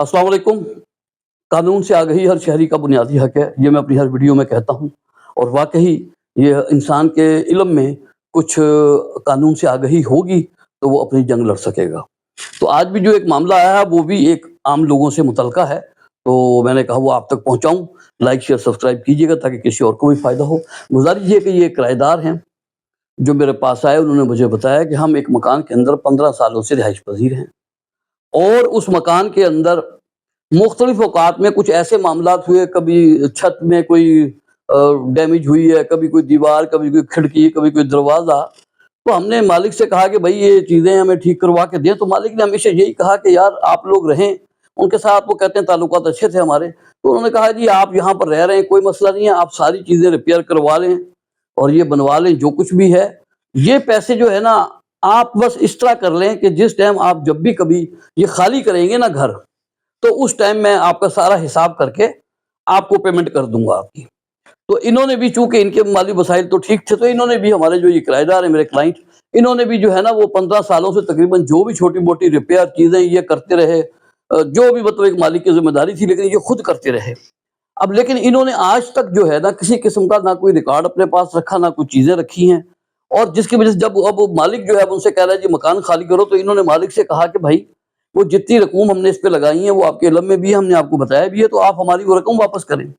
अस्सलाम वालेकुम। कानून से आगाही हर शहरी का बुनियादी हक है, ये मैं अपनी हर वीडियो में कहता हूँ। और वाकई ये इंसान के इल्म में कुछ कानून से आगाही होगी तो वो अपनी जंग लड़ सकेगा। तो आज भी जो एक मामला आया है वो भी एक आम लोगों से मुतल्का है, तो मैंने कहा वो आप तक पहुँचाऊँ। लाइक शेयर सब्सक्राइब कीजिएगा ताकि किसी और को भी फ़ायदा हो। गुज़ारिश ये है कि ये किराएदार हैं जो मेरे पास आए, उन्होंने मुझे बताया कि हम एक मकान के अंदर 15 सालों से रिहाइश पज़ीर हैं और उस मकान के अंदर मुख्तलिफ औकात में कुछ ऐसे मामलात हुए, कभी छत में कोई डैमेज हुई है, कभी कोई दीवार, कभी कोई खिड़की, कभी कोई दरवाज़ा। तो हमने मालिक से कहा कि भाई ये चीज़ें हमें ठीक करवा के दें, तो मालिक ने हमेशा यही कहा कि यार आप लोग रहें उनके साथ। वो कहते हैं ताल्लुकात अच्छे थे हमारे, तो उन्होंने कहा जी आप यहाँ पर रह रहे हैं, कोई मसला नहीं है, आप सारी चीज़ें रिपेयर करवा लें और ये बनवा लें जो कुछ भी है। ये पैसे जो है ना, आप बस इस तरह कर लें कि जिस टाइम आप जब भी कभी ये खाली करेंगे ना घर, तो उस टाइम मैं आपका सारा हिसाब करके आपको पेमेंट कर दूंगा आपकी। तो इन्होंने भी, चूंकि इनके माली वसाइल तो ठीक थे, तो इन्होंने भी, हमारे जो ये किराएदार है मेरे क्लाइंट, इन्होंने भी जो है ना वो 15 सालों से तकरीबन जो भी छोटी मोटी रिपेयर चीज़ें ये करते रहे, जो भी मतलब एक मालिक की जिम्मेदारी थी, लेकिन ये खुद करते रहे। अब लेकिन इन्होंने आज तक जो है ना किसी किस्म का ना कोई रिकॉर्ड अपने पास रखा, ना कोई चीज़ें रखी हैं। और जिसकी वजह से जब अब वो मालिक जो है उनसे कह रहा है जी मकान खाली करो, तो इन्होंने मालिक से कहा कि भाई वो जितनी रकूम हमने इस पे लगाई है वो आपके इल्म में भी है, हमने आपको बताया भी है, तो आप हमारी वो रकम वापस करें।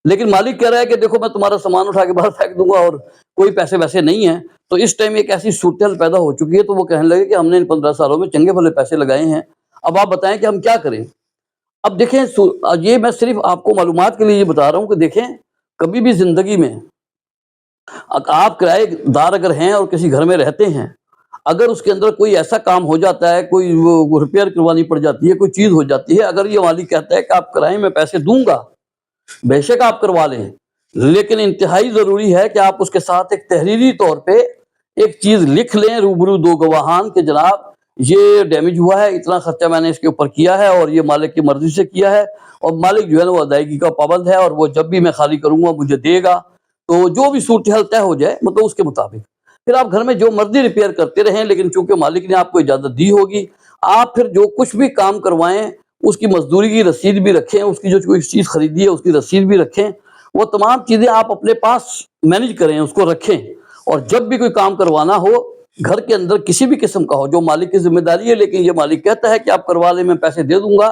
लेकिन मालिक कह रहा है कि देखो मैं तुम्हारा सामान उठा के बाहर फेंक दूंगा और कोई पैसे वैसे नहीं है। तो इस टाइम एक ऐसी सूरत पैदा हो चुकी है, तो वो कहने लगे कि हमने इन 15 सालों में चंगे भले पैसे लगाए हैं, अब आप बताएं कि हम क्या करें। अब देखें, ये मैं सिर्फ आपको मालूमात के लिए ये बता रहा हूँ कि देखें, कभी भी जिंदगी में आप किराएदार अगर हैं और किसी घर में रहते हैं, अगर उसके अंदर कोई ऐसा काम हो जाता है, कोई वो रिपेयर करवानी पड़ जाती है, कोई चीज़ हो जाती है, अगर ये मालिक कहता है कि आप किराए में पैसे दूंगा, बेशक आप करवा लें, लेकिन इंतहाई ज़रूरी है कि आप उसके साथ एक तहरीरी तौर पे एक चीज़ लिख लें रूबरू दो गवाहान के जनाब ये डैमेज हुआ है, इतना खर्चा मैंने इसके ऊपर किया है और ये मालिक की मर्जी से किया है, और मालिक जो है ना वो अदायगी का पाबंद है और वो जब भी मैं खाली करूँगा मुझे देगा। तो जो भी सूरत हाल तय हो जाए मतलब उसके मुताबिक फिर आप घर में जो मर्जी रिपेयर करते रहें, लेकिन चूंकि मालिक ने आपको इजाज़त दी होगी, आप फिर जो कुछ भी काम करवाएं उसकी मजदूरी की रसीद भी रखें, उसकी जो कोई चीज़ खरीदी है उसकी रसीद भी रखें। वो तमाम चीज़ें आप अपने पास मैनेज करें, उसको रखें। और जब भी कोई काम करवाना हो घर के अंदर किसी भी किस्म का हो, जो मालिक की जिम्मेदारी है, लेकिन ये मालिक कहता है कि आप करवा लें, मैं पैसे दे दूंगा,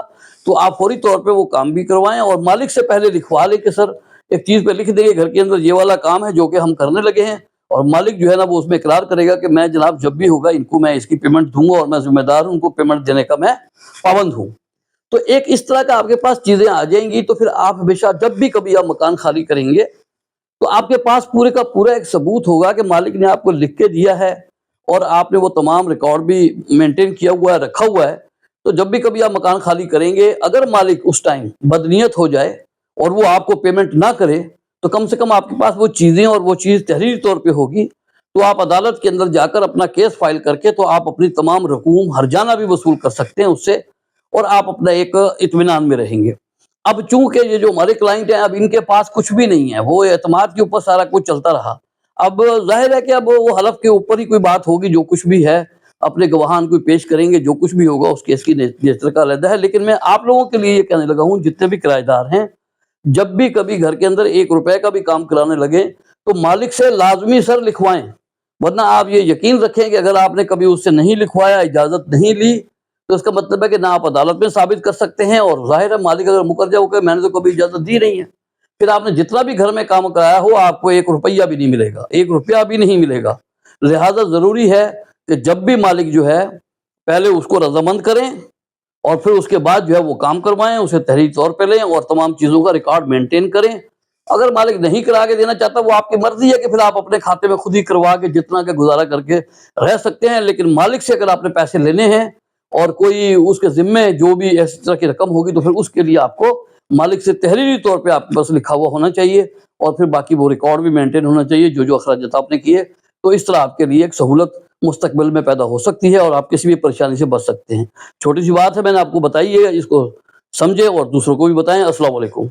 तो आप फौरी तौर पे वो काम भी करवाएं और मालिक से पहले लिखवा लें कि सर एक चीज़ पे लिख देंगे घर के अंदर ये वाला काम है जो कि हम करने लगे हैं, और मालिक जो है ना वो उसमें इकरार करेगा कि मैं जनाब जब भी होगा इनको मैं इसकी पेमेंट दूंगा और मैं जिम्मेदार हूँ, उनको पेमेंट देने का मैं पाबंद हूँ। तो एक इस तरह का आपके पास चीज़ें आ जाएंगी, तो फिर आप हमेशा जब भी कभी आप मकान खाली करेंगे तो आपके पास पूरे का पूरा एक सबूत होगा कि मालिक ने आपको लिख के दिया है और आपने वो तमाम रिकॉर्ड भी मेंटेन किया हुआ है, रखा हुआ है। तो जब भी कभी आप मकान खाली करेंगे, अगर मालिक उस टाइम बदनीयत हो जाए और वो आपको पेमेंट ना करे, तो कम से कम आपके पास वो चीज़ें और वो चीज़ तहरीरी तौर पे होगी, तो आप अदालत के अंदर जाकर अपना केस फाइल करके तो आप अपनी तमाम रकूम हर्जाना भी वसूल कर सकते हैं उससे, और आप अपना एक इत्मीनान में रहेंगे। अब चूंकि ये जो हमारे क्लाइंट हैं, अब इनके पास कुछ भी नहीं है, वो एतमाद के ऊपर सारा कुछ चलता रहा। अब जाहिर है कि अब वो हलफ के ऊपर ही कोई बात होगी, जो कुछ भी है अपने गवाहान को पेश करेंगे, जो कुछ भी होगा उस केस की नेचर का अलग है। लेकिन मैं आप लोगों के लिए ये कहने लगा हूँ, जितने भी किराएदार हैं, जब भी कभी घर के अंदर 1 रुपए का भी काम कराने लगे तो मालिक से लाजमी सर लिखवाएं। वरना आप ये यकीन रखें कि अगर आपने कभी उससे नहीं लिखवाया, इजाज़त नहीं ली, तो इसका मतलब है कि ना आप अदालत में साबित कर सकते हैं, और जाहिर है मालिक अगर मुकर जाए कि मैंने तो कभी इजाज़त दी नहीं है, फिर आपने जितना भी घर में काम कराया हो आपको 1 रुपया भी नहीं मिलेगा, 1 रुपया भी नहीं मिलेगा। लिहाजा ज़रूरी है कि जब भी मालिक जो है पहले उसको रजामंद करें और फिर उसके बाद जो है वो काम करवाएं, उसे तहरीरी तौर पे लें और तमाम चीज़ों का रिकॉर्ड मेंटेन करें। अगर मालिक नहीं करा के देना चाहता, वो आपकी मर्जी है कि फिर आप अपने खाते में खुद ही करवा के जितना के गुजारा करके रह सकते हैं। लेकिन मालिक से अगर आपने पैसे लेने हैं और कोई उसके जिम्मे जो भी इस तरह की रकम होगी, तो फिर उसके लिए आपको मालिक से तहरीरी तौर पे आपके पास लिखा हुआ होना चाहिए, और फिर बाकी वो रिकॉर्ड भी मेंटेन होना चाहिए जो जो अखराजात आपने किए। तो इस तरह आपके लिए एक सहूलत मुस्तकबिल में पैदा हो सकती है और आप किसी भी परेशानी से बच सकते हैं। छोटी सी बात है, मैंने आपको बताई है, इसको समझे और दूसरों को भी बताएं। अस्सलाम वालेकुम।